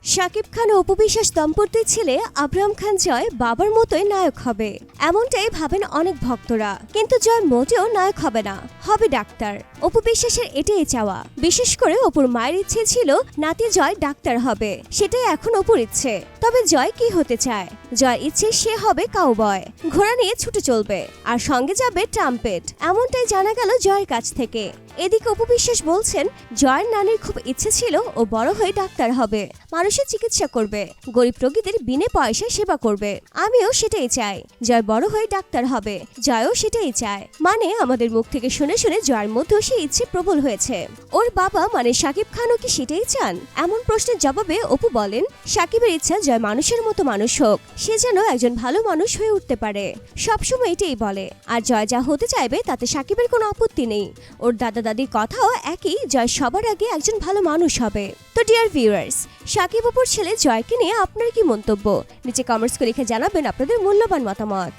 শাকিব খান ও অপু বিশ্বাস দম্পতির ছেলে আব্রাহাম খান জয় বাবার মতোই নায়ক হবে, এমনটাই ভাবেন অনেক ভক্তরা। কিন্তু জয় মোটেও নায়ক হবে না, হবে ডাক্তার। অপু বিশ্বাসের এটাই চাওয়া। বিশেষ করে অপুর মায়ের ইচ্ছে ছিল নাতি জয় ডাক্তার হবে, সেটাই এখন অপুর ইচ্ছে। তবে জয় কি হতে চায়? জয় ইচ্ছে সে হবে কাউবয়, ঘোড়া নিয়ে ছুটে চলবে, আর সঙ্গে যাবে ট্রাম্পেট, এমনটাই জানা গেল জয়ের কাছ থেকে। এদিকে অপু বিশ্বাস বলছেন, জয়ের নানির খুব ইচ্ছে ছিল ও বড় হয়ে ডাক্তার হবে, মানুষের চিকিৎসা করবে, গরিব রোগীদের বিনে পয়সায় সেবা করবে। আমিও সেটাই চাই, জয় বড় হয়ে ডাক্তার হবে। জয়ও সেটাই চায়। মানে আমাদের মুখ থেকে শুনে শুনে জয়ের মধ্যেও সেই ইচ্ছে প্রবল হয়েছে। ওর বাবা মানে শাকিব খানও কি সেটাই চান? এমন প্রশ্নের জবাবে অপু বলেন, শাকিবের ইচ্ছা জয় মানুষের মতো মানুষ হোক, সে যেন একজন ভালো মানুষ হয়ে উঠতে পারে, সবসময় এটাই বলে। আর জয় যা হতে চাইবে তাতে শাকিবের কোনো আপত্তি নেই। ওর দাদা দাদির কথাও একই, জয় সবার আগে একজন ভালো মানুষ হবে। তো ডিয়ার ভিউয়ার্স, শাকিব অপুর ছেলে জয়কে নিয়ে আপনার কি মন্তব্য? নিচে কমেন্টস করে লিখে জানাবেন আপনাদের মূল্যবান মতামত।